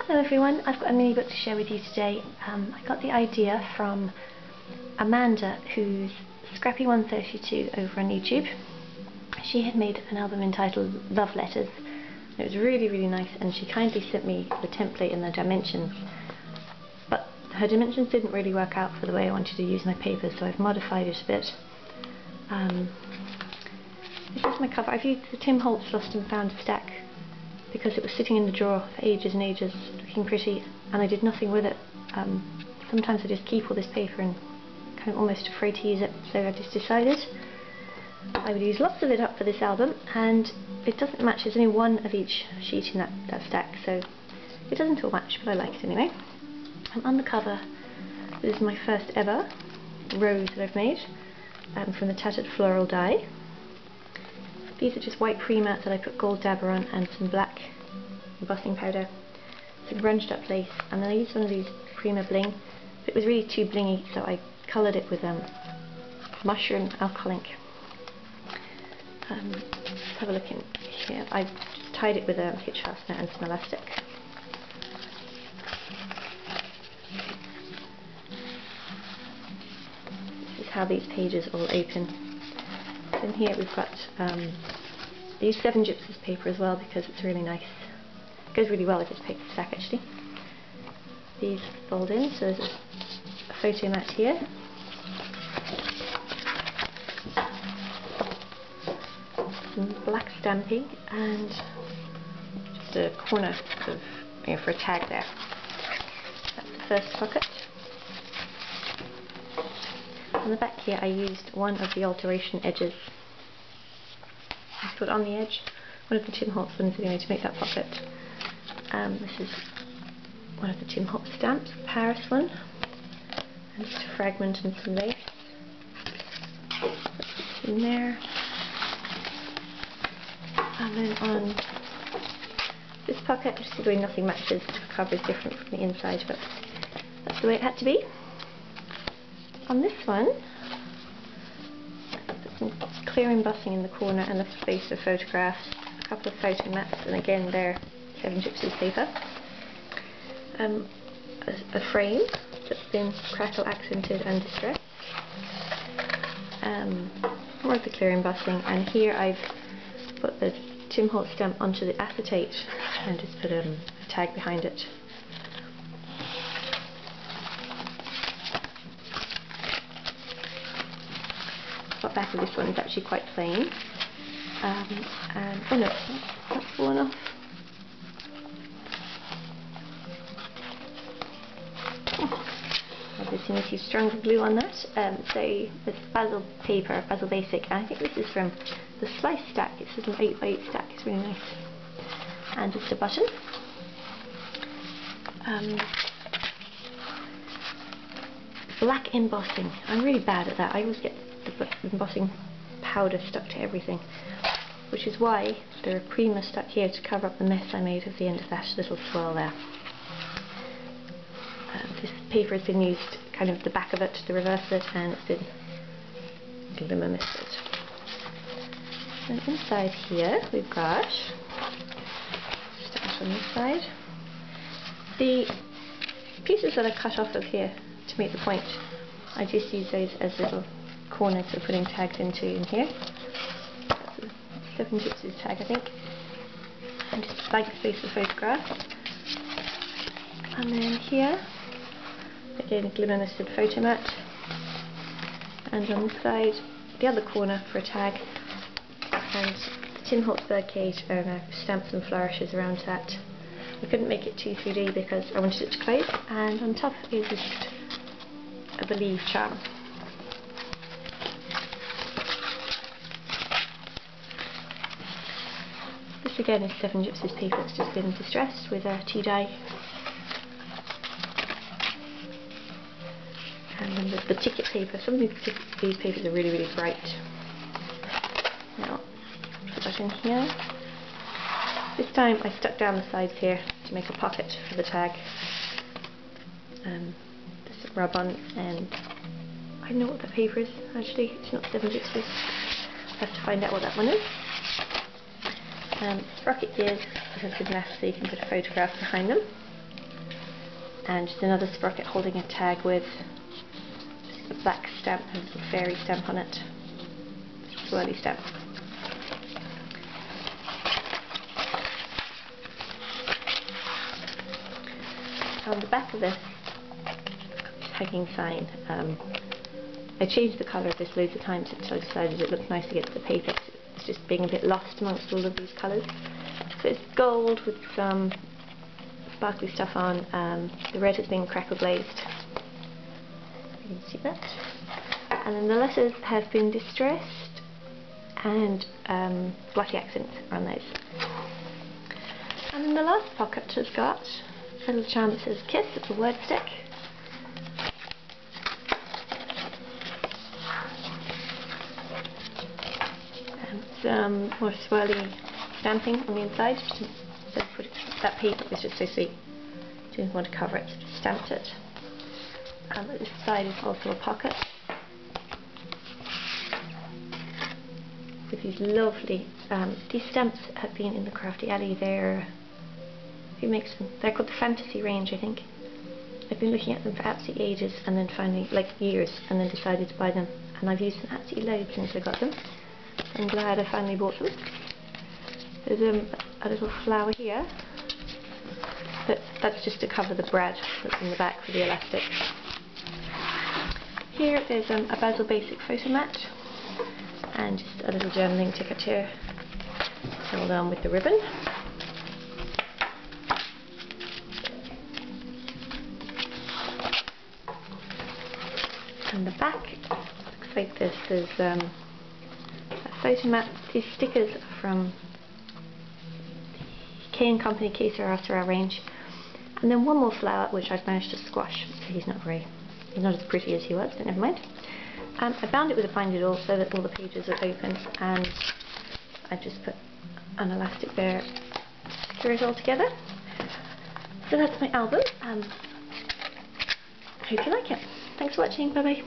Hello everyone, I've got a mini book to share with you today. I got the idea from Amanda, who's Scrappy132 over on YouTube. She had made an album entitled Love Letters. It was really nice, and she kindly sent me the template and the dimensions. But her dimensions didn't really work out for the way I wanted to use my paper, so I've modified it a bit. This is my cover. I've used the Tim Holtz Lost and Found stack because it was sitting in the drawer for ages and ages, looking pretty, and I did nothing with it. Sometimes I just keep all this paper and kind of almost afraid to use it, so I just decided I would use lots of it up for this album, and it doesn't match. There's only one of each sheet in that stack, so it doesn't all match, but I like it anyway. And on the cover, this is my first ever rose that I've made from the Tattered Floral die. These are just white Prima that I put gold dabber on and some black embossing powder, some grunged up lace, and then I used one of these Prima bling. It was really too blingy, so I coloured it with mushroom alcohol ink. Let's have a look in here. I just tied it with a hitch fastener and some elastic. This is how these pages all open. In here we've got these 7 gypsies paper as well, because it's really nice. It goes really well with this paper stack actually. These fold in, so there's a photo mat here. Some black stamping and just a corner of, for a tag there. That's the first pocket. On the back here I used one of the alteration edges. I put on the edge one of the Tim Holtz ones anyway to make that pocket. This is one of the Tim Holtz stamps, the Paris one, and just a fragment and some lace. Put this in there. And then on this pocket, just the way nothing matches, the cover is different from the inside, but that's the way it had to be. On this one, put some clear embossing in the corner and a space of photographs, a couple of photo mats, and again they're 7 gypsies paper. A frame that's been crackle accented and distressed. More of the clear embossing, and here I've put the Tim Holtz stamp onto the acetate and just put a tag behind it. The back of this one is actually quite plain, and oh no, that's fallen off. Obviously need to use stronger glue on that. So it's Basil paper, Basil Basic, and I think this is from the Slice stack. It's just an 8x8 stack, it's really nice. And just a button. Black embossing. I'm really bad at that. I always get the embossing powder stuck to everything, which is why there are Prima stuck here to cover up the mess I made at the end of that little swirl there. This paper has been used, kind of the back of it to reverse it, and it's been glimmer misted. And inside here we've got, start on this side, the pieces that I cut off of here to make the point. I just use those as little corners for putting tags into in here. That's a 7 gypsies tag, I think. And just a blank space of photographs. And then here, again, a glimmer misted photo mat. And on this side, the other corner for a tag. And the Tim Holtz birdcage, stamps and flourishes around that. I couldn't make it too 3D because I wanted it to close. And on top is just a Believe charm. This again is 7 gypsies paper. It's just been distressed with a tea dye. And then the ticket paper. Some of these papers are really bright. Now, put that in here. This time I stuck down the sides here to make a pocket for the tag. Just rub on, and I don't know what that paper is actually. It's not 7 gypsies. I have to find out what that one is. Sprocket gears, because it's good enough so you can put a photograph behind them. and just another sprocket holding a tag with a black stamp and a fairy stamp on it, swirly stamp. On the back of this tagging sign, I changed the colour of this loads of times until I decided it looked nice against the paper. It's just being a bit lost amongst all of these colours. So it's gold with some sparkly stuff on. The red has been crackle glazed. You can see that. And then the letters have been distressed, and blocky accents on those. And then the last pocket has got a little charm that says "Kiss." It's a word stick. And more swirly stamping on the inside. That paper was just so sweet. Didn't want to cover it, so just stamped it. At this side is also a pocket with these lovely. These stamps have been in the Crafty Alley. Who makes them? They're called the Fantasy range, I think. I've been looking at them for absolutely ages, and then finally, like years, and then decided to buy them. And I've used them absolutely loads since I got them. I'm glad I finally bought them. There's a little flower here. That's just to cover the brad that's in the back for the elastic. Here there's a Basil Basic photo mat, and just a little journaling ticket here held on with the ribbon. And the back looks like this. There's a photo mat. These stickers are from the K & Company Que Sera Sera range, and then one more flower which I've managed to squash. So he's not as pretty as he was, but never mind. I bound it with a binded awl so that all the pages are open, and I just put an elastic there to secure it all together. So that's my album. Hope you like it. Thanks for watching. Bye bye.